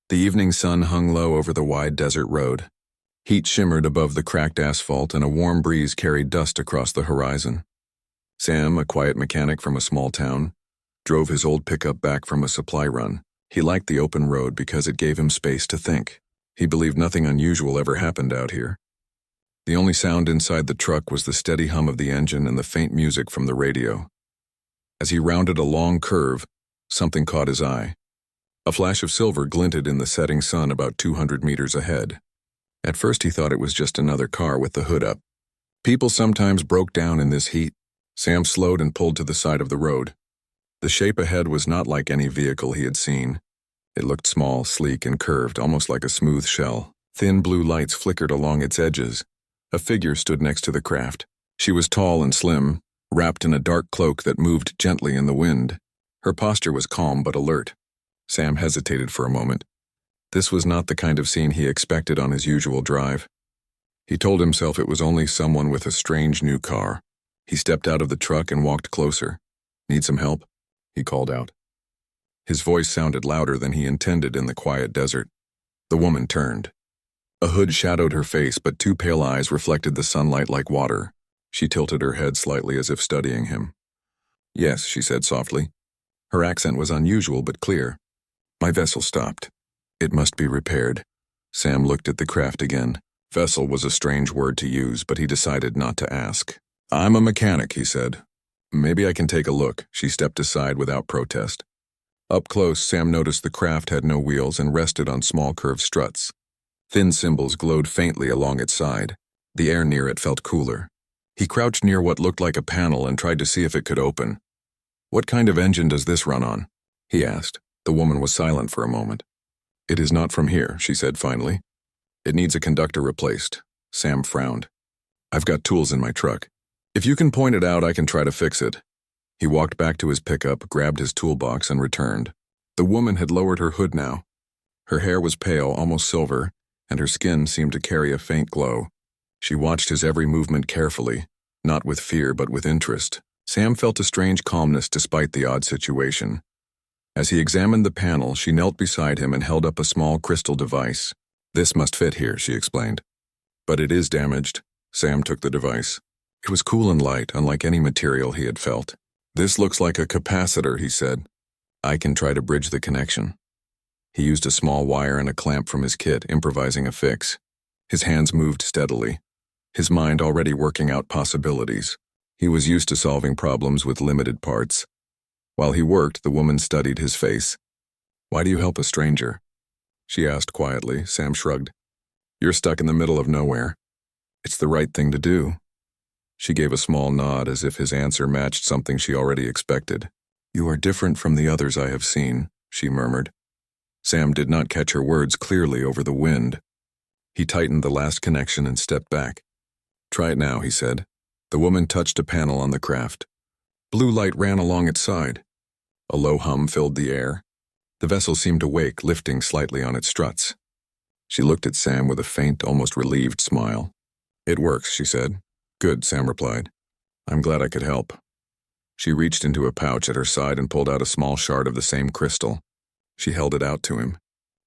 The evening sun hung low over the wide desert road. Heat shimmered above the cracked asphalt and a warm breeze carried dust across the horizon. Sam, a quiet mechanic from a small town, drove his old pickup back from a supply run. He liked the open road because it gave him space to think. He believed nothing unusual ever happened out here. The only sound inside the truck was the steady hum of the engine and the faint music from the radio. As he rounded a long curve, something caught his eye. A flash of silver glinted in the setting sun about 200 meters ahead. At first he thought it was just another car with the hood up. People sometimes broke down in this heat. Sam slowed and pulled to the side of the road. The shape ahead was not like any vehicle he had seen. It looked small, sleek, and curved, almost like a smooth shell. Thin blue lights flickered along its edges. A figure stood next to the craft. She was tall and slim, wrapped in a dark cloak that moved gently in the wind. Her posture was calm but alert. Sam hesitated for a moment. This was not the kind of scene he expected on his usual drive. He told himself it was only someone with a strange new car. He stepped out of the truck and walked closer. "Need some help?" he called out. His voice sounded louder than he intended in the quiet desert. The woman turned. A hood shadowed her face, but two pale eyes reflected the sunlight like water. She tilted her head slightly as if studying him. "Yes," she said softly. Her accent was unusual but clear. "My vessel stopped. It must be repaired." Sam looked at the craft again. Vessel was a strange word to use, but he decided not to ask. "I'm a mechanic," he said. "Maybe I can take a look." She stepped aside without protest. Up close, Sam noticed the craft had no wheels and rested on small curved struts. Thin cymbals glowed faintly along its side. The air near it felt cooler. He crouched near what looked like a panel and tried to see if it could open. "What kind of engine does this run on?" he asked. The woman was silent for a moment. "It is not from here," she said finally. "It needs a conductor replaced." Sam frowned. "I've got tools in my truck. If you can point it out, I can try to fix it." He walked back to his pickup, grabbed his toolbox, and returned. The woman had lowered her hood now. Her hair was pale, almost silver, and her skin seemed to carry a faint glow. She watched his every movement carefully, not with fear but with interest. Sam felt a strange calmness despite the odd situation. As he examined the panel, she knelt beside him and held up a small crystal device. "This must fit here," she explained. "But it is damaged." Sam took the device. It was cool and light, unlike any material he had felt. "This looks like a capacitor," he said. "I can try to bridge the connection." He used a small wire and a clamp from his kit, improvising a fix. His hands moved steadily, his mind already working out possibilities. He was used to solving problems with limited parts. While he worked, the woman studied his face. "Why do you help a stranger?" she asked quietly. Sam shrugged. "You're stuck in the middle of nowhere. It's the right thing to do." She gave a small nod as if his answer matched something she already expected. "You are different from the others I have seen," she murmured. Sam did not catch her words clearly over the wind. He tightened the last connection and stepped back. "Try it now," he said. The woman touched a panel on the craft. Blue light ran along its side. A low hum filled the air. The vessel seemed to wake, lifting slightly on its struts. She looked at Sam with a faint, almost relieved smile. "It works," she said. "Good," Sam replied. "I'm glad I could help." She reached into a pouch at her side and pulled out a small shard of the same crystal. She held it out to him.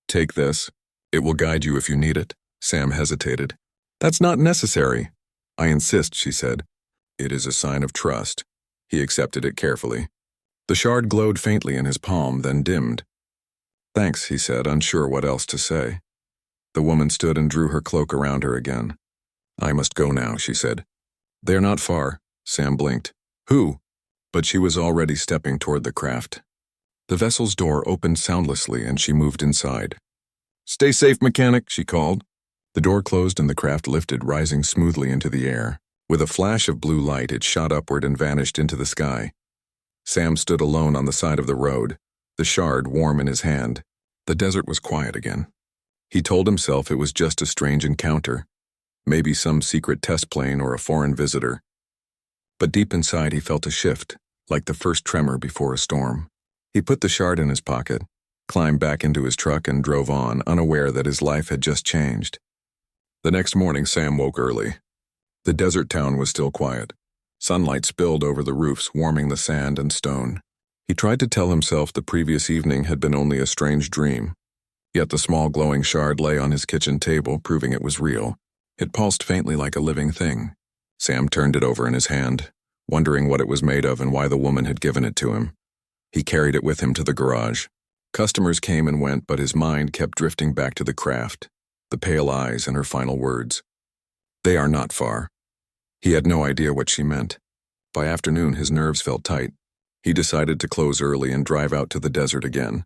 "Take this. It will guide you if you need it." Sam hesitated. "That's not necessary." "I insist," she said. "It is a sign of trust." He accepted it carefully. The shard glowed faintly in his palm, then dimmed. "Thanks," he said, unsure what else to say. The woman stood and drew her cloak around her again. "I must go now," she said. "They're not far." Sam blinked. "Who?" But she was already stepping toward the craft. The vessel's door opened soundlessly and she moved inside. "Stay safe, mechanic," she called. The door closed and the craft lifted, rising smoothly into the air. With a flash of blue light, it shot upward and vanished into the sky. Sam stood alone on the side of the road, the shard warm in his hand. The desert was quiet again. He told himself it was just a strange encounter, maybe some secret test plane or a foreign visitor. But deep inside he felt a shift, like the first tremor before a storm. He put the shard in his pocket, climbed back into his truck and drove on, unaware that his life had just changed. The next morning Sam woke early. The desert town was still quiet. Sunlight spilled over the roofs, warming the sand and stone. He tried to tell himself the previous evening had been only a strange dream. Yet the small glowing shard lay on his kitchen table, proving it was real. It pulsed faintly like a living thing. Sam turned it over in his hand, wondering what it was made of and why the woman had given it to him. He carried it with him to the garage. Customers came and went, but his mind kept drifting back to the craft, the pale eyes and her final words. They are not far. He had no idea what she meant. By afternoon, his nerves felt tight. He decided to close early and drive out to the desert again.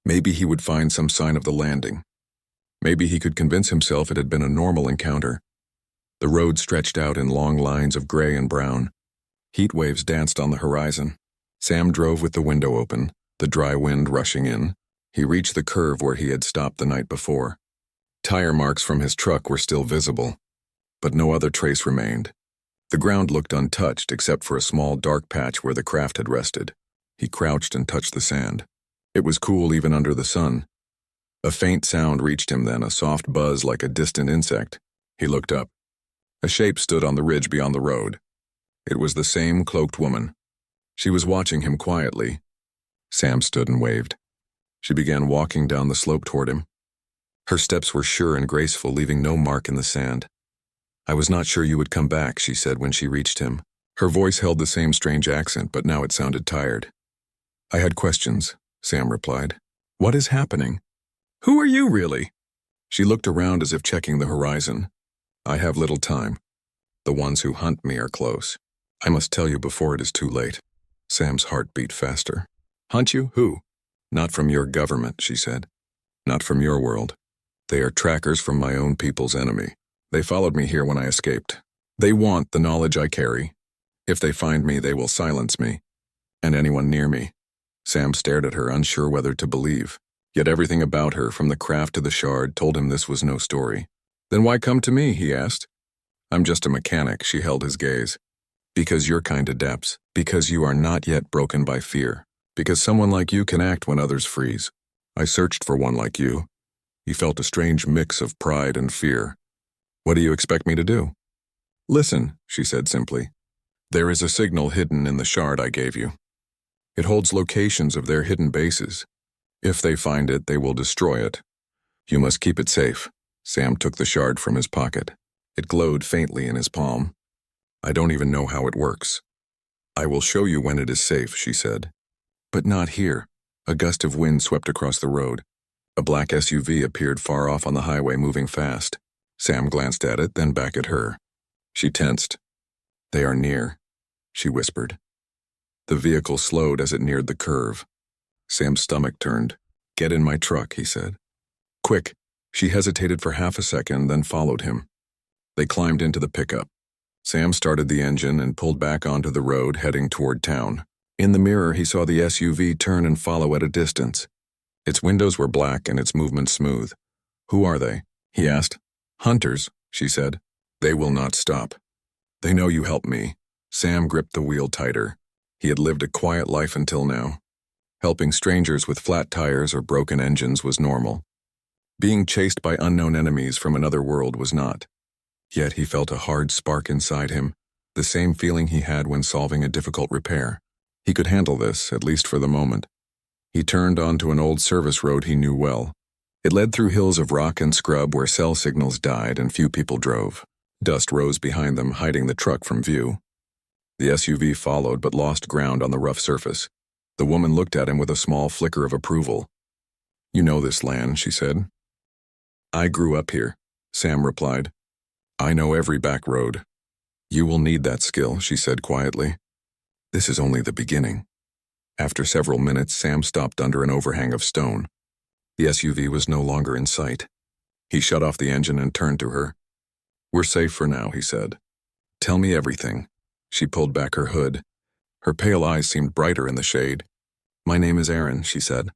Maybe he would find some sign of the landing. Maybe he could convince himself it had been a normal encounter. The road stretched out in long lines of gray and brown. Heat waves danced on the horizon. Sam drove with the window open, the dry wind rushing in. He reached the curve where he had stopped the night before. Tire marks from his truck were still visible, but no other trace remained. The ground looked untouched except for a small dark patch where the craft had rested. He crouched and touched the sand. It was cool even under the sun. A faint sound reached him then, a soft buzz like a distant insect. He looked up. A shape stood on the ridge beyond the road. It was the same cloaked woman. She was watching him quietly. Sam stood and waved. She began walking down the slope toward him. Her steps were sure and graceful, leaving no mark in the sand. "I was not sure you would come back," she said when she reached him. Her voice held the same strange accent, but now it sounded tired. "I had questions," Sam replied. "What is happening? Who are you, really?" She looked around as if checking the horizon. "I have little time. The ones who hunt me are close. I must tell you before it is too late." Sam's heart beat faster. "Hunt you? Who?" "Not from your government," she said. "Not from your world. They are trackers from my own people's enemy. They followed me here when I escaped. They want the knowledge I carry. If they find me, they will silence me. And anyone near me." Sam stared at her, unsure whether to believe. Yet everything about her, from the craft to the shard, told him this was no story. "Then why come to me?" he asked. "I'm just a mechanic," she held his gaze. "Because your kind adapts. Because you are not yet broken by fear. Because someone like you can act when others freeze. I searched for one like you." He felt a strange mix of pride and fear. "What do you expect me to do?" "Listen," she said simply. "There is a signal hidden in the shard I gave you. It holds locations of their hidden bases. If they find it, they will destroy it. You must keep it safe." Sam took the shard from his pocket. It glowed faintly in his palm. "I don't even know how it works." "I will show you when it is safe," she said. "But not here." A gust of wind swept across the road. A black SUV appeared far off on the highway, moving fast. Sam glanced at it, then back at her. She tensed. "They are near," she whispered. The vehicle slowed as it neared the curve. Sam's stomach turned. "Get in my truck," he said. "Quick." She hesitated for half a second, then followed him. They climbed into the pickup. Sam started the engine and pulled back onto the road, heading toward town. In the mirror, he saw the SUV turn and follow at a distance. Its windows were black and its movement smooth. "Who are they?" he asked. "Hunters," she said. "They will not stop. They know you helped me." Sam gripped the wheel tighter. He had lived a quiet life until now. Helping strangers with flat tires or broken engines was normal. Being chased by unknown enemies from another world was not. Yet he felt a hard spark inside him, the same feeling he had when solving a difficult repair. He could handle this, at least for the moment. He turned onto an old service road he knew well. It led through hills of rock and scrub where cell signals died and few people drove. Dust rose behind them, hiding the truck from view. The SUV followed but lost ground on the rough surface. The woman looked at him with a small flicker of approval. "You know this land," she said. "I grew up here," Sam replied. "I know every back road." "You will need that skill," she said quietly. "This is only the beginning." After several minutes, Sam stopped under an overhang of stone. The SUV was no longer in sight. He shut off the engine and turned to her. "We're safe for now," he said. "Tell me everything." She pulled back her hood. Her pale eyes seemed brighter in the shade. "My name is Aaron," she said.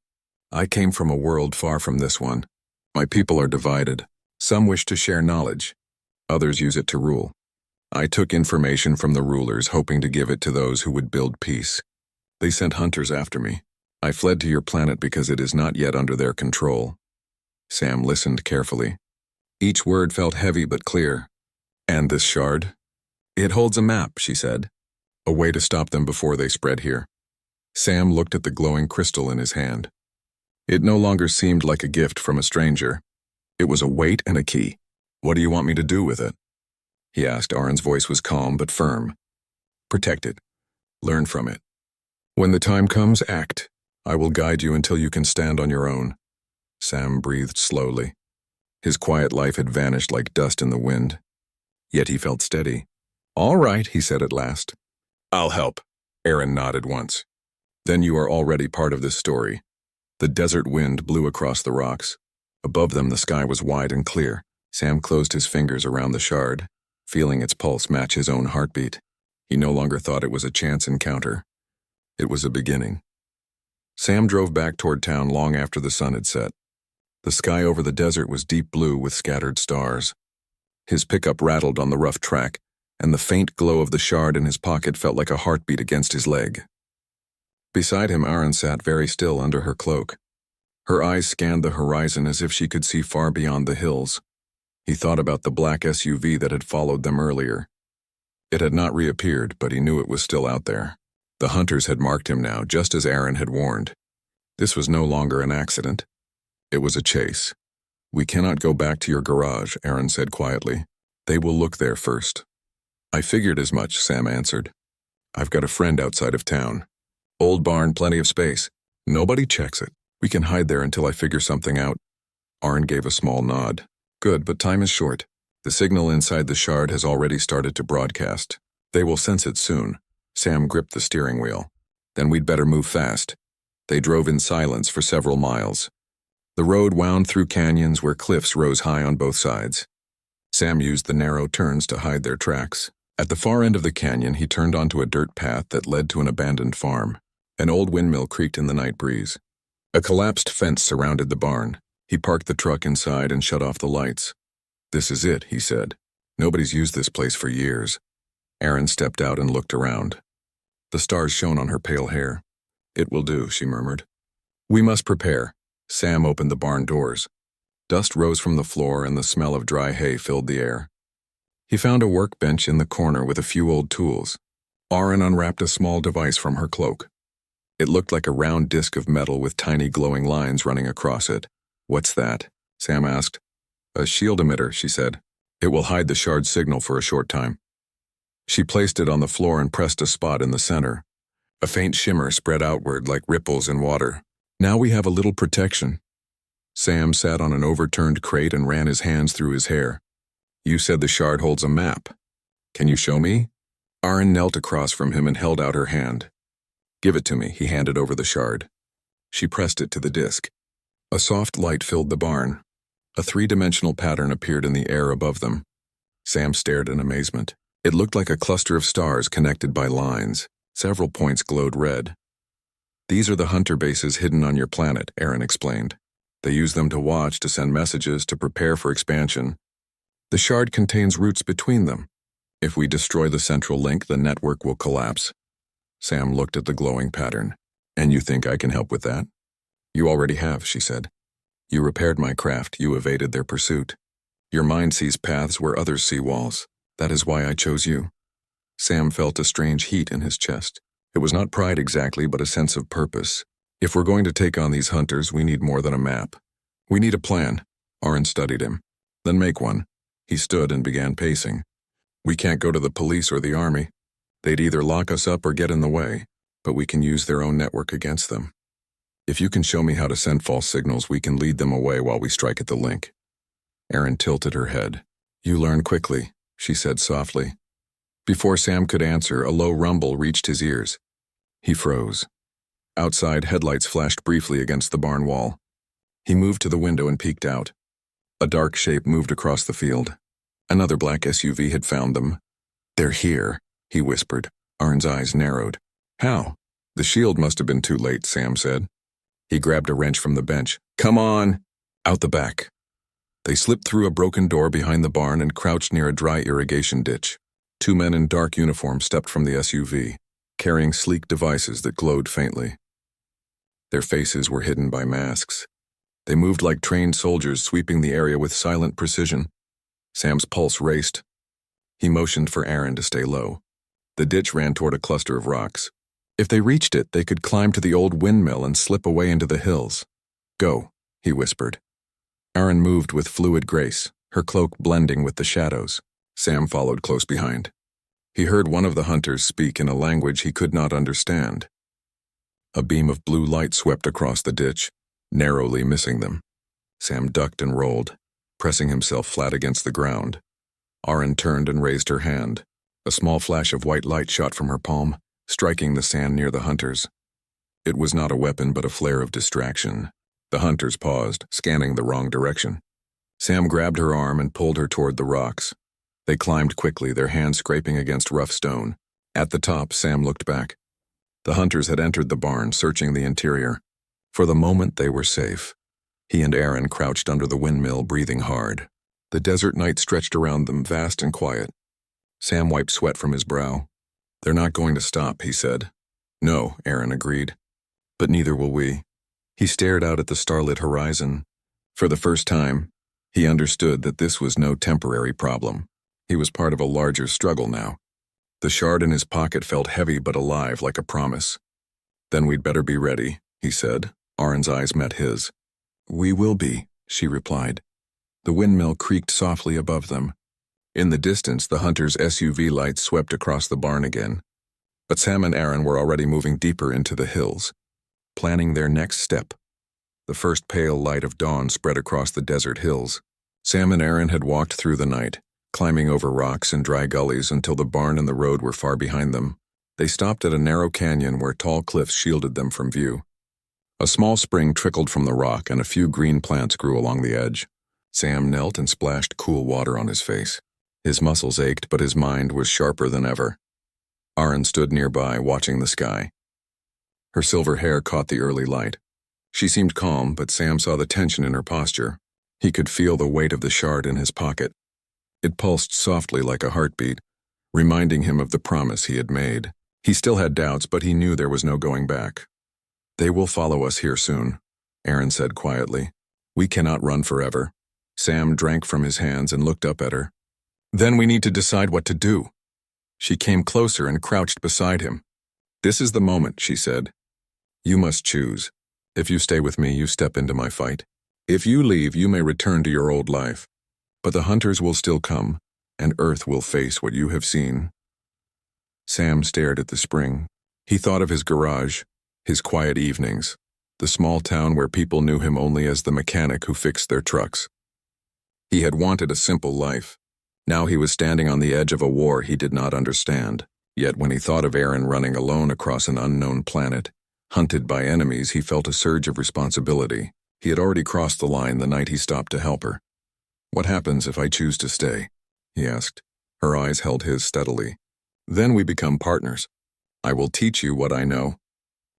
"I came from a world far from this one. My people are divided. Some wish to share knowledge. Others use it to rule. I took information from the rulers, hoping to give it to those who would build peace. They sent hunters after me. I fled to your planet because it is not yet under their control." Sam listened carefully. Each word felt heavy but clear. "And this shard?" "It holds a map," she said. "A way to stop them before they spread here." Sam looked at the glowing crystal in his hand. It no longer seemed like a gift from a stranger. It was a weight and a key. "What do you want me to do with it?" he asked. Aaron's voice was calm but firm. "Protect it. Learn from it. When the time comes, act. I will guide you until you can stand on your own." Sam breathed slowly. His quiet life had vanished like dust in the wind. Yet he felt steady. "All right," he said at last. "I'll help." Aaron nodded once. "Then you are already part of this story." The desert wind blew across the rocks. Above them the sky was wide and clear. Sam closed his fingers around the shard, feeling its pulse match his own heartbeat. He no longer thought it was a chance encounter. It was a beginning. Sam drove back toward town long after the sun had set. The sky over the desert was deep blue with scattered stars. His pickup rattled on the rough track, and the faint glow of the shard in his pocket felt like a heartbeat against his leg. Beside him, Aaron sat very still under her cloak. Her eyes scanned the horizon as if she could see far beyond the hills. He thought about the black SUV that had followed them earlier. It had not reappeared, but he knew it was still out there. The hunters had marked him now, just as Aaron had warned. This was no longer an accident. It was a chase. "We cannot go back to your garage," Aaron said quietly. "They will look there first." "I figured as much," Sam answered. "I've got a friend outside of town. Old barn, plenty of space. Nobody checks it. We can hide there until I figure something out." Aaron gave a small nod. "Good, but time is short. The signal inside the shard has already started to broadcast. They will sense it soon." Sam gripped the steering wheel. "Then we'd better move fast." They drove in silence for several miles. The road wound through canyons where cliffs rose high on both sides. Sam used the narrow turns to hide their tracks. At the far end of the canyon, he turned onto a dirt path that led to an abandoned farm. An old windmill creaked in the night breeze. A collapsed fence surrounded the barn. He parked the truck inside and shut off the lights. "This is it," he said. "Nobody's used this place for years." Aaron stepped out and looked around. The stars shone on her pale hair. "It will do," she murmured. "We must prepare." Sam opened the barn doors. Dust rose from the floor and the smell of dry hay filled the air. He found a workbench in the corner with a few old tools. Aaron unwrapped a small device from her cloak. It looked like a round disc of metal with tiny glowing lines running across it. "What's that?" Sam asked. "A shield emitter," she said. "It will hide the shard signal for a short time." She placed it on the floor and pressed a spot in the center. A faint shimmer spread outward like ripples in water. "Now we have a little protection." Sam sat on an overturned crate and ran his hands through his hair. "You said the shard holds a map. Can you show me?" Aaron knelt across from him and held out her hand. "Give it to me," he handed over the shard. She pressed it to the disc. A soft light filled the barn. A three-dimensional pattern appeared in the air above them. Sam stared in amazement. It looked like a cluster of stars connected by lines. Several points glowed red. "These are the hunter bases hidden on your planet," Aaron explained. "They use them to watch, to send messages, to prepare for expansion. The shard contains routes between them. If we destroy the central link, the network will collapse." Sam looked at the glowing pattern. "And you think I can help with that?" "You already have," she said. "You repaired my craft. You evaded their pursuit. Your mind sees paths where others see walls. That is why I chose you." Sam felt a strange heat in his chest. It was not pride exactly, but a sense of purpose. "If we're going to take on these hunters, we need more than a map. We need a plan." Aaron studied him. "Then make one." He stood and began pacing. "We can't go to the police or the army. They'd either lock us up or get in the way, but we can use their own network against them. If you can show me how to send false signals, we can lead them away while we strike at the link." Aaron tilted her head. "You learn quickly," she said softly. Before Sam could answer, a low rumble reached his ears. He froze. Outside, headlights flashed briefly against the barn wall. He moved to the window and peeked out. A dark shape moved across the field. Another black SUV had found them. "They're here," he whispered. Aaron's eyes narrowed. "How?" "The shield must have been too late," Sam said. He grabbed a wrench from the bench. "Come on!" Out the back. They slipped through a broken door behind the barn and crouched near a dry irrigation ditch. Two men in dark uniforms stepped from the SUV, carrying sleek devices that glowed faintly. Their faces were hidden by masks. They moved like trained soldiers, sweeping the area with silent precision. Sam's pulse raced. He motioned for Aaron to stay low. The ditch ran toward a cluster of rocks. If they reached it, they could climb to the old windmill and slip away into the hills. Go, he whispered. Aaron moved with fluid grace, her cloak blending with the shadows. Sam followed close behind. He heard one of the hunters speak in a language he could not understand. A beam of blue light swept across the ditch, narrowly missing them. Sam ducked and rolled, pressing himself flat against the ground. Aaron turned and raised her hand. A small flash of white light shot from her palm, striking the sand near the hunters. It was not a weapon but a flare of distraction. The hunters paused, scanning the wrong direction. Sam grabbed her arm and pulled her toward the rocks. They climbed quickly, their hands scraping against rough stone. At the top, Sam looked back. The hunters had entered the barn, searching the interior. For the moment, they were safe. He and Aaron crouched under the windmill, breathing hard. The desert night stretched around them, vast and quiet. Sam wiped sweat from his brow. "They're not going to stop," he said. "No," Aaron agreed. "But neither will we." He stared out at the starlit horizon. For the first time, he understood that this was no temporary problem. He was part of a larger struggle now. The shard in his pocket felt heavy but alive, like a promise. "Then we'd better be ready," he said. Aaron's eyes met his. "We will be," she replied. The windmill creaked softly above them. In the distance, the hunter's SUV lights swept across the barn again. But Sam and Aaron were already moving deeper into the hills, planning their next step. The first pale light of dawn spread across the desert hills. Sam and Aaron had walked through the night, climbing over rocks and dry gullies until the barn and the road were far behind them. They stopped at a narrow canyon where tall cliffs shielded them from view. A small spring trickled from the rock and a few green plants grew along the edge. Sam knelt and splashed cool water on his face. His muscles ached, but his mind was sharper than ever. Aaron stood nearby, watching the sky. Her silver hair caught the early light. She seemed calm, but Sam saw the tension in her posture. He could feel the weight of the shard in his pocket. It pulsed softly like a heartbeat, reminding him of the promise he had made. He still had doubts, but he knew there was no going back. "They will follow us here soon," Aaron said quietly. "We cannot run forever." Sam drank from his hands and looked up at her. "Then we need to decide what to do." She came closer and crouched beside him. "This is the moment," she said. "You must choose. If you stay with me, you step into my fight. If you leave, you may return to your old life. But the hunters will still come, and Earth will face what you have seen." Sam stared at the spring. He thought of his garage, his quiet evenings, the small town where people knew him only as the mechanic who fixed their trucks. He had wanted a simple life. Now he was standing on the edge of a war he did not understand. Yet when he thought of Aaron running alone across an unknown planet, hunted by enemies, he felt a surge of responsibility. He had already crossed the line the night he stopped to help her. "What happens if I choose to stay?" he asked. Her eyes held his steadily. "Then we become partners. I will teach you what I know.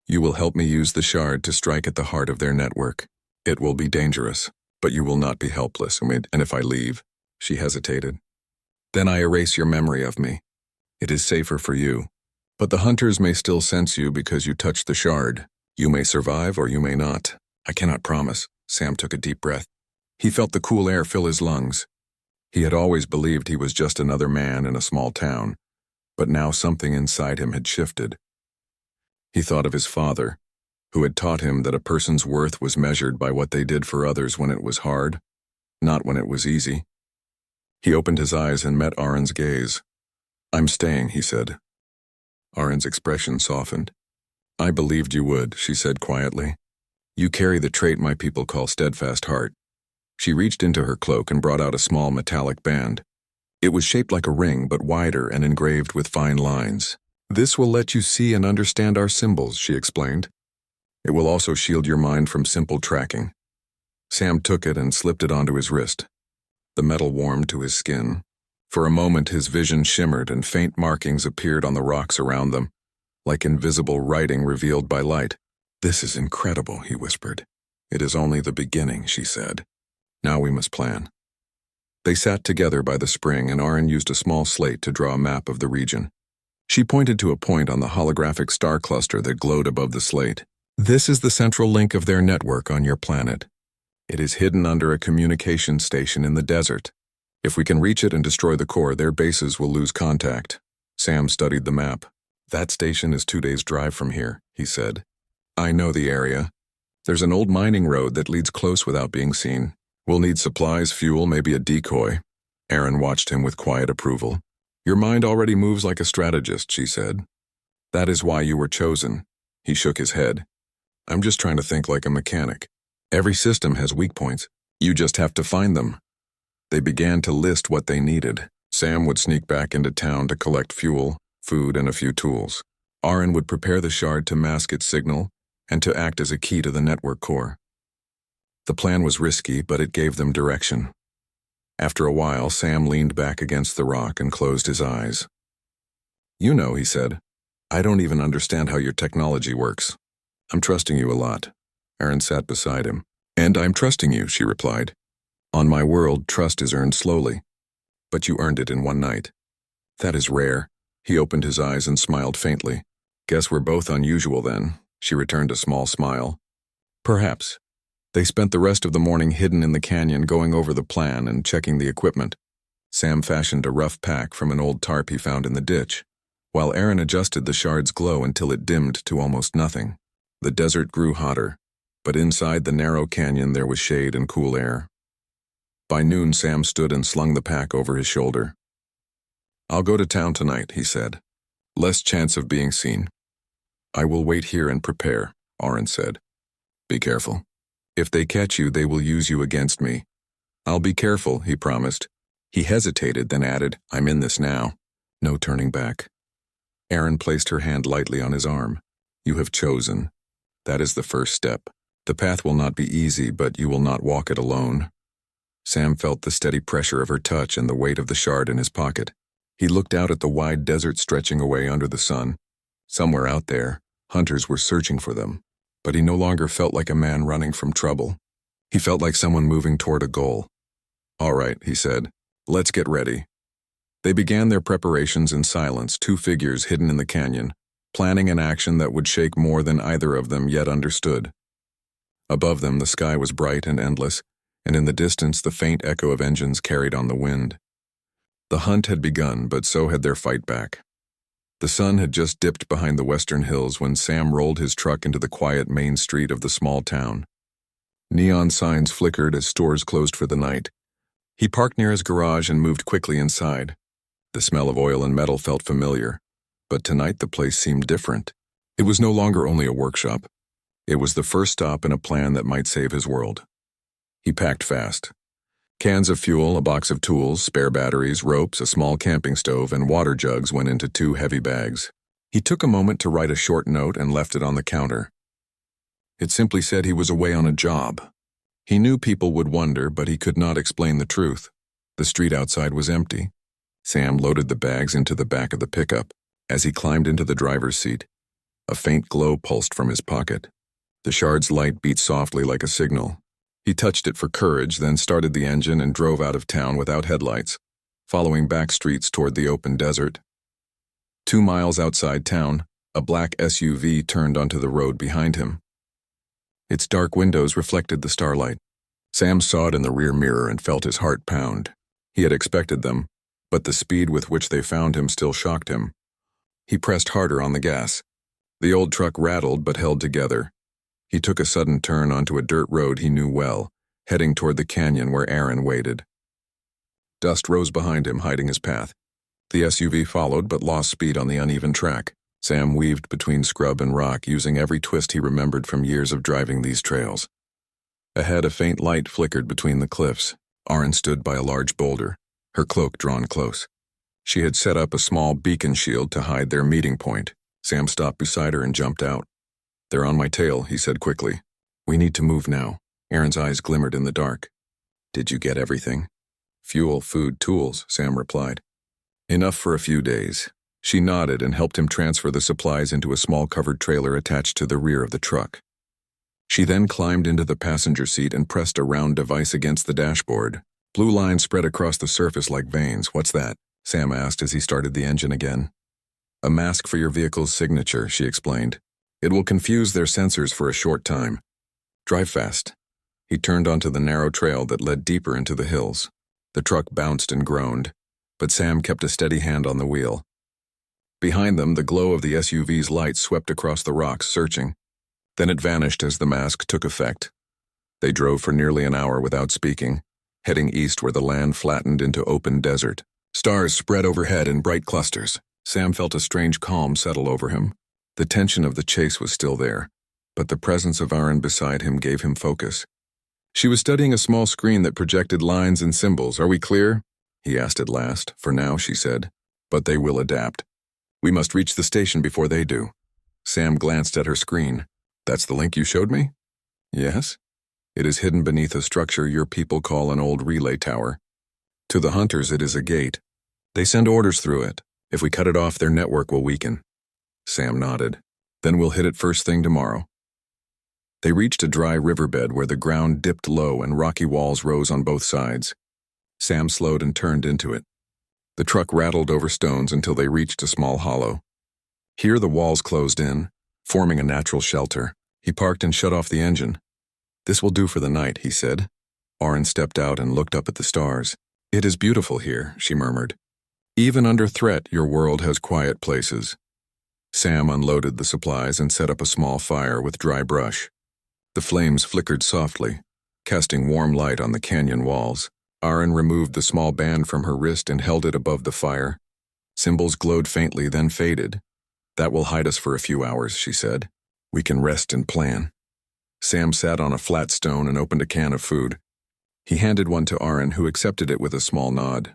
You will help me use the shard to strike at the heart of their network. It will be dangerous, but you will not be helpless. And if I leave," she hesitated, "then I erase your memory of me. It is safer for you. But the hunters may still sense you because you touched the shard. You may survive or you may not. I cannot promise." Sam took a deep breath. He felt the cool air fill his lungs. He had always believed he was just another man in a small town, but now something inside him had shifted. He thought of his father, who had taught him that a person's worth was measured by what they did for others when it was hard, not when it was easy. He opened his eyes and met Aaron's gaze. "I'm staying," he said. Aaron's expression softened. "I believed you would," she said quietly. "You carry the trait my people call steadfast heart." She reached into her cloak and brought out a small metallic band. It was shaped like a ring, but wider and engraved with fine lines. "This will let you see and understand our symbols," she explained. "It will also shield your mind from simple tracking." Sam took it and slipped it onto his wrist. The metal warmed to his skin. For a moment his vision shimmered and faint markings appeared on the rocks around them, like invisible writing revealed by light. "This is incredible," he whispered. "It is only the beginning," she said. "Now we must plan." They sat together by the spring and Aaron used a small slate to draw a map of the region. She pointed to a point on the holographic star cluster that glowed above the slate. "This is the central link of their network on your planet. It is hidden under a communication station in the desert. If we can reach it and destroy the core, their bases will lose contact." Sam studied the map. "That station is 2 days' drive from here," he said. "I know the area. There's an old mining road that leads close without being seen. We'll need supplies, fuel, maybe a decoy. Aaron watched him with quiet approval. Your mind already moves like a strategist, she said. That is why you were chosen. He shook his head. I'm just trying to think like a mechanic. Every system has weak points. You just have to find them. They began to list what they needed. Sam would sneak back into town to collect fuel, food, and a few tools. Aaron would prepare the shard to mask its signal and to act as a key to the network core. The plan was risky, but it gave them direction. After a while, Sam leaned back against the rock and closed his eyes. You know, he said, I don't even understand how your technology works. I'm trusting you a lot. Aaron sat beside him. And I'm trusting you, she replied. On my world, trust is earned slowly. But you earned it in one night. That is rare. He opened his eyes and smiled faintly. Guess we're both unusual then. She returned a small smile. Perhaps. They spent the rest of the morning hidden in the canyon going over the plan and checking the equipment. Sam fashioned a rough pack from an old tarp he found in the ditch, while Aaron adjusted the shard's glow until it dimmed to almost nothing. The desert grew hotter, but inside the narrow canyon there was shade and cool air. By noon, Sam stood and slung the pack over his shoulder. I'll go to town tonight, he said. Less chance of being seen. I will wait here and prepare, Aaron said. Be careful. If they catch you, they will use you against me. I'll be careful, he promised. He hesitated, then added, I'm in this now. No turning back. Aaron placed her hand lightly on his arm. You have chosen. That is the first step. The path will not be easy, but you will not walk it alone. Sam felt the steady pressure of her touch and the weight of the shard in his pocket. He looked out at the wide desert stretching away under the sun. Somewhere out there, hunters were searching for them, but he no longer felt like a man running from trouble. He felt like someone moving toward a goal. All right, he said, let's get ready. They began their preparations in silence, two figures hidden in the canyon, planning an action that would shake more than either of them yet understood. Above them, the sky was bright and endless, and in the distance the faint echo of engines carried on the wind. The hunt had begun, but so had their fight back. The sun had just dipped behind the western hills when Sam rolled his truck into the quiet main street of the small town. Neon signs flickered as stores closed for the night. He parked near his garage and moved quickly inside. The smell of oil and metal felt familiar, but tonight the place seemed different. It was no longer only a workshop. It was the first stop in a plan that might save his world. He packed fast. Cans of fuel, a box of tools, spare batteries, ropes, a small camping stove, and water jugs went into 2 heavy bags. He took a moment to write a short note and left it on the counter. It simply said he was away on a job. He knew people would wonder, but he could not explain the truth. The street outside was empty. Sam loaded the bags into the back of the pickup. As he climbed into the driver's seat, a faint glow pulsed from his pocket. The shard's light beat softly like a signal. He touched it for courage, then started the engine and drove out of town without headlights, following back streets toward the open desert. 2 miles outside town, a black SUV turned onto the road behind him. Its dark windows reflected the starlight. Sam saw it in the rear mirror and felt his heart pound. He had expected them, but the speed with which they found him still shocked him. He pressed harder on the gas. The old truck rattled but held together. He took a sudden turn onto a dirt road he knew well, heading toward the canyon where Aaron waited. Dust rose behind him, hiding his path. The SUV followed but lost speed on the uneven track. Sam weaved between scrub and rock, using every twist he remembered from years of driving these trails. Ahead, a faint light flickered between the cliffs. Aaron stood by a large boulder, her cloak drawn close. She had set up a small beacon shield to hide their meeting point. Sam stopped beside her and jumped out. They're on my tail, he said quickly. We need to move now. Aaron's eyes glimmered in the dark. Did you get everything? Fuel, food, tools, Sam replied. Enough for a few days. She nodded and helped him transfer the supplies into a small covered trailer attached to the rear of the truck. She then climbed into the passenger seat and pressed a round device against the dashboard. Blue lines spread across the surface like veins. What's that? Sam asked as he started the engine again. A mask for your vehicle's signature, she explained. It will confuse their sensors for a short time. Drive fast. He turned onto the narrow trail that led deeper into the hills. The truck bounced and groaned, but Sam kept a steady hand on the wheel. Behind them, the glow of the SUV's lights swept across the rocks, searching. Then it vanished as the mask took effect. They drove for nearly an hour without speaking, heading east where the land flattened into open desert. Stars spread overhead in bright clusters. Sam felt a strange calm settle over him. The tension of the chase was still there, but the presence of Aaron beside him gave him focus. She was studying a small screen that projected lines and symbols. "Are we clear?" he asked at last. "For now," she said, "but they will adapt. We must reach the station before they do." Sam glanced at her screen. "That's the link you showed me?" "Yes. It is hidden beneath a structure your people call an old relay tower. To the hunters, it is a gate. They send orders through it. If we cut it off, their network will weaken." Sam nodded. "Then we'll hit it first thing tomorrow." They reached a dry riverbed where the ground dipped low and rocky walls rose on both sides. Sam slowed and turned into it. The truck rattled over stones until they reached a small hollow. Here the walls closed in, forming a natural shelter. He parked and shut off the engine. "This will do for the night," he said. Aaron stepped out and looked up at the stars. "It is beautiful here," she murmured. "Even under threat, your world has quiet places." Sam unloaded the supplies and set up a small fire with dry brush. The flames flickered softly, casting warm light on the canyon walls. Aaron removed the small band from her wrist and held it above the fire. Symbols glowed faintly, then faded. "That will hide us for a few hours," she said. "We can rest and plan." Sam sat on a flat stone and opened a can of food. He handed one to Aaron, who accepted it with a small nod.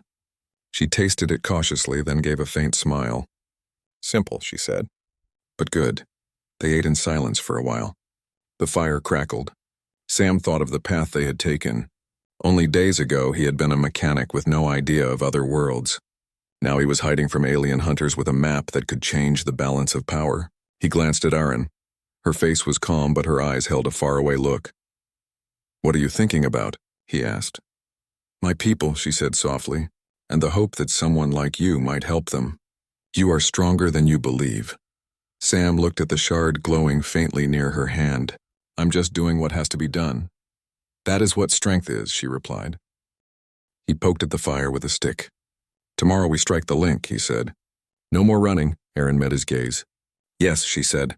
She tasted it cautiously, then gave a faint smile. "Simple," she said, "but good." They ate in silence for a while. The fire crackled. Sam thought of the path they had taken. Only days ago, he had been a mechanic with no idea of other worlds. Now he was hiding from alien hunters with a map that could change the balance of power. He glanced at Aaron. Her face was calm, but her eyes held a faraway look. "What are you thinking about?" he asked. "My people," she said softly, "and the hope that someone like you might help them. You are stronger than you believe." Sam looked at the shard glowing faintly near her hand. "I'm just doing what has to be done." "That is what strength is," she replied. He poked at the fire with a stick. "Tomorrow we strike the link," he said. "No more running," Aaron met his gaze. "Yes," she said.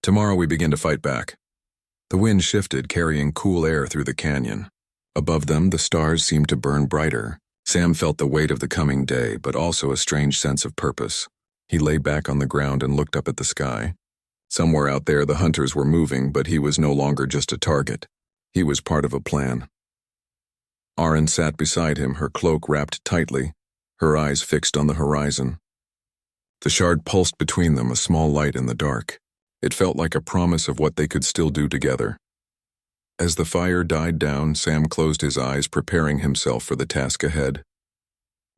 "Tomorrow we begin to fight back." The wind shifted, carrying cool air through the canyon. Above them, the stars seemed to burn brighter. Sam felt the weight of the coming day, but also a strange sense of purpose. He lay back on the ground and looked up at the sky. Somewhere out there, the hunters were moving, but he was no longer just a target. He was part of a plan. Aaron sat beside him, her cloak wrapped tightly, her eyes fixed on the horizon. The shard pulsed between them, a small light in the dark. It felt like a promise of what they could still do together. As the fire died down, Sam closed his eyes, preparing himself for the task ahead.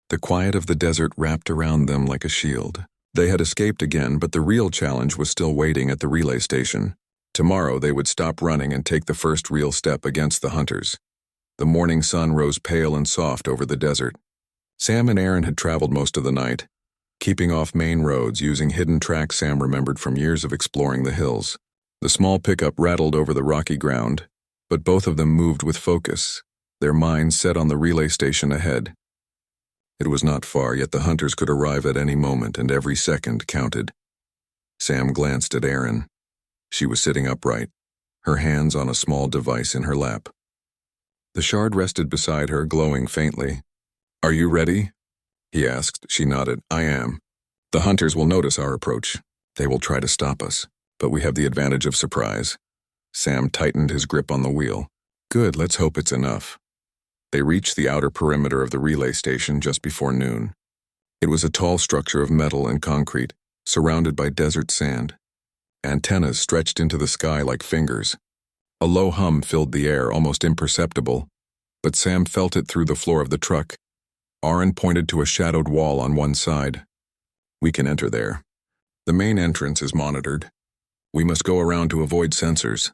The quiet of the desert wrapped around them like a shield. They had escaped again, but the real challenge was still waiting at the relay station. Tomorrow they would stop running and take the first real step against the hunters. The morning sun rose pale and soft over the desert. Sam and Aaron had traveled most of the night, keeping off main roads using hidden tracks Sam remembered from years of exploring the hills. The small pickup rattled over the rocky ground, but both of them moved with focus, their minds set on the relay station ahead. It was not far, yet the hunters could arrive at any moment, and every second counted. Sam glanced at Aaron. She was sitting upright, her hands on a small device in her lap. The shard rested beside her, glowing faintly. "Are you ready?" he asked. She nodded. "I am. The hunters will notice our approach. They will try to stop us, but we have the advantage of surprise." Sam tightened his grip on the wheel. "Good, let's hope it's enough." They reached the outer perimeter of the relay station just before noon. It was a tall structure of metal and concrete, surrounded by desert sand. Antennas stretched into the sky like fingers. A low hum filled the air, almost imperceptible, but Sam felt it through the floor of the truck. Aaron pointed to a shadowed wall on one side. "We can enter there. The main entrance is monitored. We must go around to avoid sensors."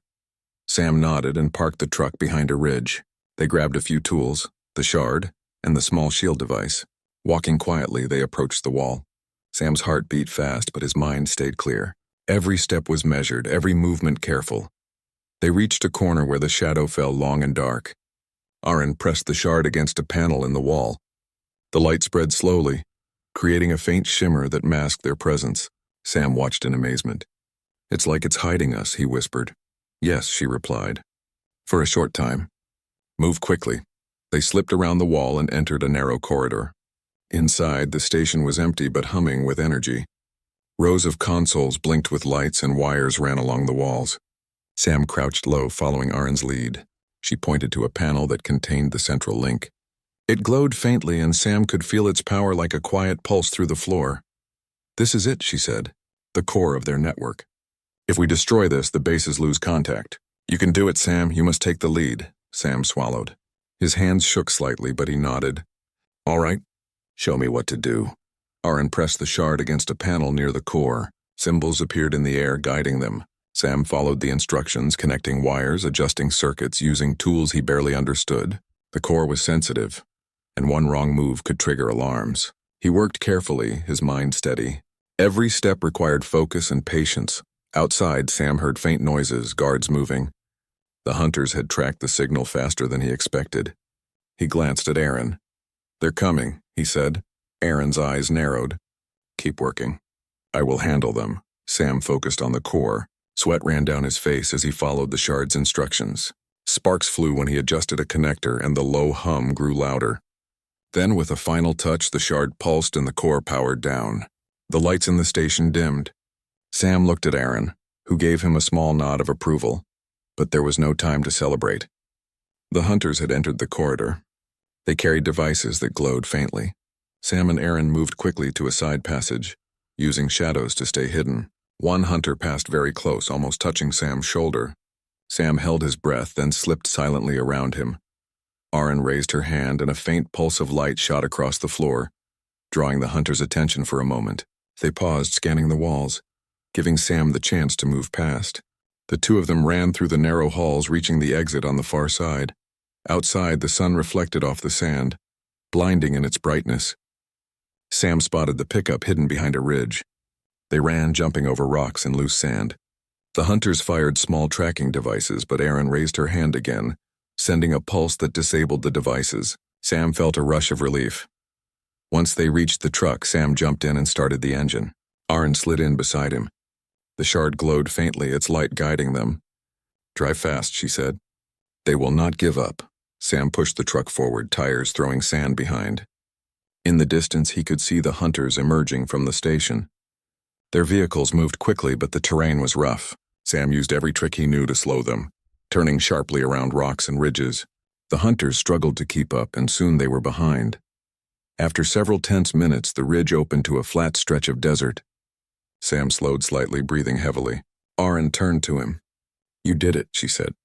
Sam nodded and parked the truck behind a ridge. They grabbed a few tools, the shard, and the small shield device. Walking quietly, they approached the wall. Sam's heart beat fast, but his mind stayed clear. Every step was measured, every movement careful. They reached a corner where the shadow fell long and dark. Aaron pressed the shard against a panel in the wall. The light spread slowly, creating a faint shimmer that masked their presence. Sam watched in amazement. It's like it's hiding us, he whispered. Yes, she replied. For a short time. Move quickly. They slipped around the wall and entered a narrow corridor. Inside, the station was empty but humming with energy. Rows of consoles blinked with lights and wires ran along the walls. Sam crouched low, following Arin's lead. She pointed to a panel that contained the central link. It glowed faintly, and Sam could feel its power like a quiet pulse through the floor. This is it, she said. The core of their network. If we destroy this, the bases lose contact. You can do it, Sam. You must take the lead. Sam swallowed. His hands shook slightly, but he nodded. All right. Show me what to do. Arin pressed the shard against a panel near the core. Symbols appeared in the air, guiding them. Sam followed the instructions, connecting wires, adjusting circuits, using tools he barely understood. The core was sensitive, and one wrong move could trigger alarms. He worked carefully, his mind steady. Every step required focus and patience. Outside, Sam heard faint noises, guards moving. The hunters had tracked the signal faster than he expected. He glanced at Arin. They're coming, he said. Arin's eyes narrowed. Keep working. I will handle them. Sam focused on the core. Sweat ran down his face as he followed the shard's instructions. Sparks flew when he adjusted a connector, and the low hum grew louder. Then, with a final touch, the shard pulsed and the core powered down. The lights in the station dimmed. Sam looked at Arin, who gave him a small nod of approval. But there was no time to celebrate. The hunters had entered the corridor. They carried devices that glowed faintly. Sam and Arin moved quickly to a side passage, using shadows to stay hidden. One hunter passed very close, almost touching Sam's shoulder. Sam held his breath, then slipped silently around him. Arin raised her hand, and a faint pulse of light shot across the floor, drawing the hunter's attention for a moment. They paused, scanning the walls, giving Sam the chance to move past. The two of them ran through the narrow halls, reaching the exit on the far side. Outside, the sun reflected off the sand, blinding in its brightness. Sam spotted the pickup hidden behind a ridge. They ran, jumping over rocks and loose sand. The hunters fired small tracking devices, but Arin raised her hand again, sending a pulse that disabled the devices. Sam felt a rush of relief. Once they reached the truck, Sam jumped in and started the engine. Arin slid in beside him. The shard glowed faintly, its light guiding them. Drive fast, she said. They will not give up. Sam pushed the truck forward, tires throwing sand behind. In the distance, he could see the hunters emerging from the station. Their vehicles moved quickly, but the terrain was rough. Sam used every trick he knew to slow them, turning sharply around rocks and ridges. The hunters struggled to keep up, and soon they were behind. After several tense minutes, the ridge opened to a flat stretch of desert. Sam slowed slightly, breathing heavily. Arin turned to him. You did it, she said.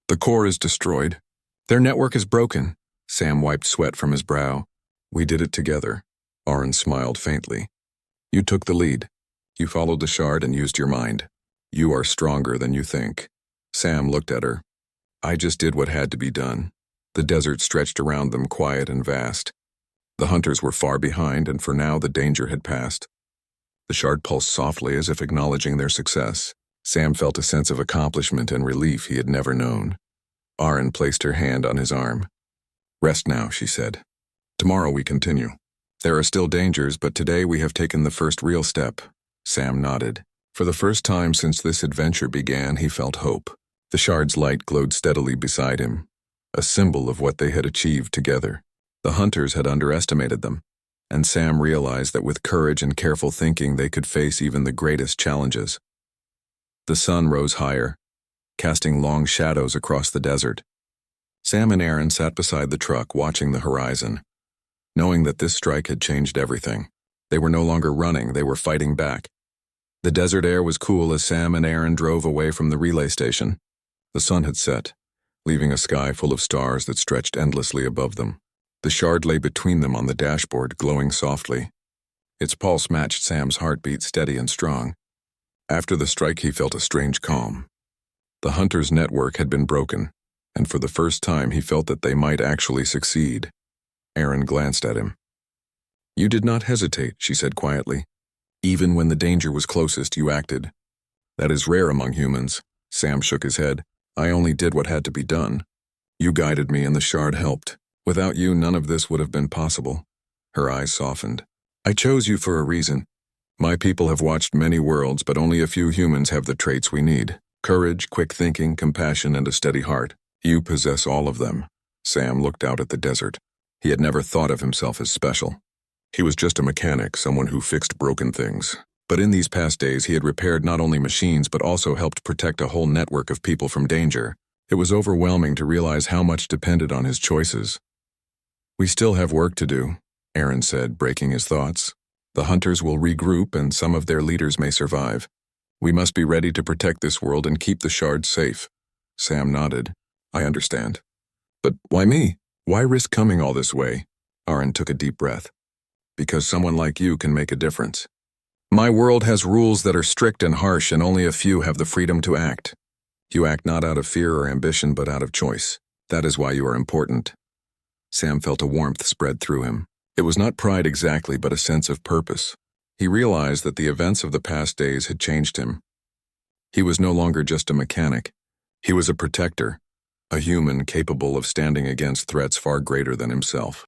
The core is destroyed. Their network is broken. Sam wiped sweat from his brow. We did it together. Arin smiled faintly. You took the lead. You followed the shard and used your mind. You are stronger than you think. Sam looked at her. I just did what had to be done. The desert stretched around them, quiet and vast. The hunters were far behind, and for now the danger had passed. The shard pulsed softly, as if acknowledging their success. Sam felt a sense of accomplishment and relief he had never known. Arin placed her hand on his arm. Rest now, she said. Tomorrow we continue. There are still dangers, but today we have taken the first real step. Sam nodded. For the first time since this adventure began, he felt hope. The shard's light glowed steadily beside him, a symbol of what they had achieved together. The hunters had underestimated them, and Sam realized that with courage and careful thinking they could face even the greatest challenges. The sun rose higher, casting long shadows across the desert. Sam and Arin sat beside the truck, watching the horizon, knowing that this strike had changed everything. They were no longer running, they were fighting back. The desert air was cool as Sam and Arin drove away from the relay station. The sun had set, leaving a sky full of stars that stretched endlessly above them. The shard lay between them on the dashboard, glowing softly. Its pulse matched Sam's heartbeat, steady and strong. After the strike, he felt a strange calm. The hunter's network had been broken, and for the first time he felt that they might actually succeed. Arin glanced at him. You did not hesitate, she said quietly. Even when the danger was closest, you acted. That is rare among humans. Sam shook his head. I only did what had to be done. You guided me and the shard helped. Without you, none of this would have been possible. Her eyes softened. I chose you for a reason. My people have watched many worlds, but only a few humans have the traits we need. Courage, quick thinking, compassion, and a steady heart. You possess all of them. Sam looked out at the desert. He had never thought of himself as special. He was just a mechanic, someone who fixed broken things. But in these past days, he had repaired not only machines but also helped protect a whole network of people from danger. It was overwhelming to realize how much depended on his choices. We still have work to do, Aaron said, breaking his thoughts. The hunters will regroup and some of their leaders may survive. We must be ready to protect this world and keep the shards safe. Sam nodded. I understand. But why me? Why risk coming all this way? Aaron took a deep breath. Because someone like you can make a difference. My world has rules that are strict and harsh, and only a few have the freedom to act. You act not out of fear or ambition, but out of choice. That is why you are important. Sam felt a warmth spread through him. It was not pride exactly, but a sense of purpose. He realized that the events of the past days had changed him. He was no longer just a mechanic. He was a protector, a human capable of standing against threats far greater than himself.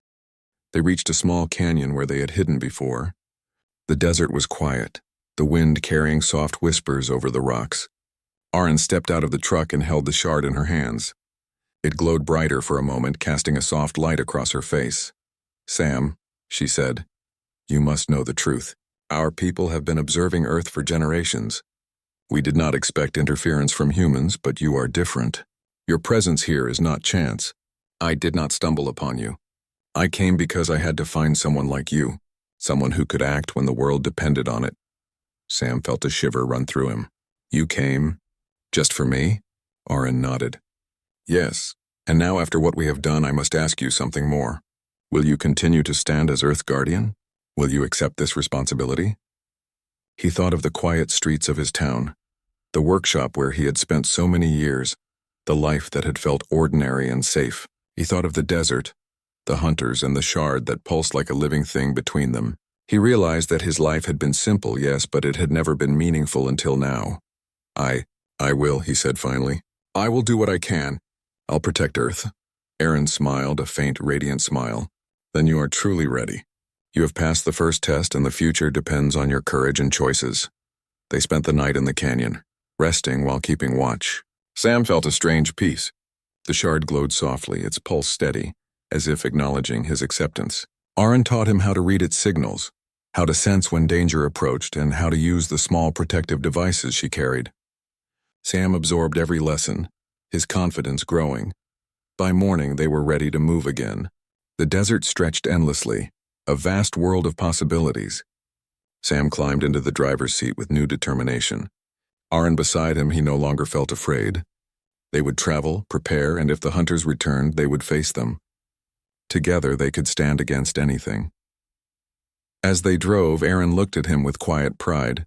They reached a small canyon where they had hidden before. The desert was quiet, the wind carrying soft whispers over the rocks. Aaron stepped out of the truck and held the shard in her hands. It glowed brighter for a moment, casting a soft light across her face. Sam, she said, you must know the truth. Our people have been observing Earth for generations. We did not expect interference from humans, but you are different. Your presence here is not chance. I did not stumble upon you. I came because I had to find someone like you, someone who could act when the world depended on it. Sam felt a shiver run through him. You came just for me? Aaron nodded. Yes, and now after what we have done, I must ask you something more. Will you continue to stand as Earth Guardian? Will you accept this responsibility? He thought of the quiet streets of his town, the workshop where he had spent so many years, the life that had felt ordinary and safe. He thought of the desert, the hunters, and the shard that pulsed like a living thing between them. He realized that his life had been simple, yes, but it had never been meaningful until now. I will, he said finally. I will do what I can. I'll protect Earth. Aaron smiled, a faint, radiant smile. Then you are truly ready. You have passed the first test, and the future depends on your courage and choices. They spent the night in the canyon, resting while keeping watch. Sam felt a strange peace. The shard glowed softly, its pulse steady, as if acknowledging his acceptance. Aaron taught him how to read its signals, how to sense when danger approached, and how to use the small protective devices she carried. Sam absorbed every lesson, his confidence growing. By morning, they were ready to move again. The desert stretched endlessly, a vast world of possibilities. Sam climbed into the driver's seat with new determination. Aaron beside him, he no longer felt afraid. They would travel, prepare, and if the hunters returned, they would face them. Together, they could stand against anything. As they drove, Aaron looked at him with quiet pride.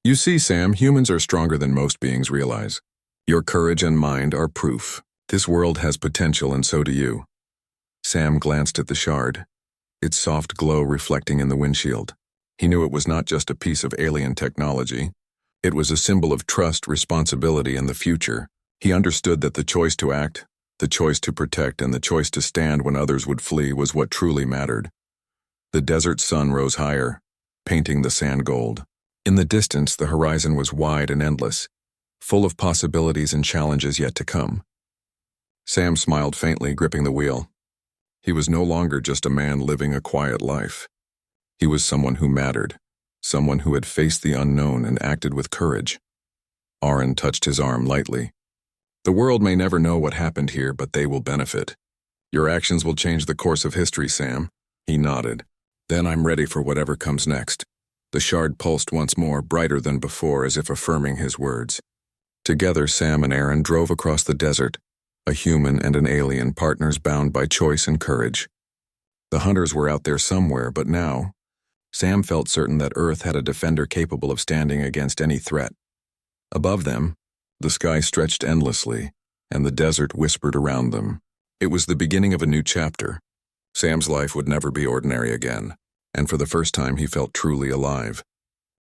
You see, Sam, humans are stronger than most beings realize. Your courage and mind are proof. This world has potential, and so do you. Sam glanced at the shard, its soft glow reflecting in the windshield. He knew it was not just a piece of alien technology. It was a symbol of trust, responsibility, and the future. He understood that the choice to act, the choice to protect, and the choice to stand when others would flee was what truly mattered. The desert sun rose higher, painting the sand gold. In the distance, the horizon was wide and endless, full of possibilities and challenges yet to come. Sam smiled faintly, gripping the wheel. He was no longer just a man living a quiet life. He was someone who mattered, someone who had faced the unknown and acted with courage. Aaron touched his arm lightly. The world may never know what happened here, but they will benefit. Your actions will change the course of history, Sam. He nodded. Then I'm ready for whatever comes next. The shard pulsed once more, brighter than before, as if affirming his words. Together, Sam and Aaron drove across the desert, a human and an alien, partners bound by choice and courage. The hunters were out there somewhere, but now, Sam felt certain that Earth had a defender capable of standing against any threat. Above them, the sky stretched endlessly, and the desert whispered around them. It was the beginning of a new chapter. Sam's life would never be ordinary again, and for the first time he felt truly alive.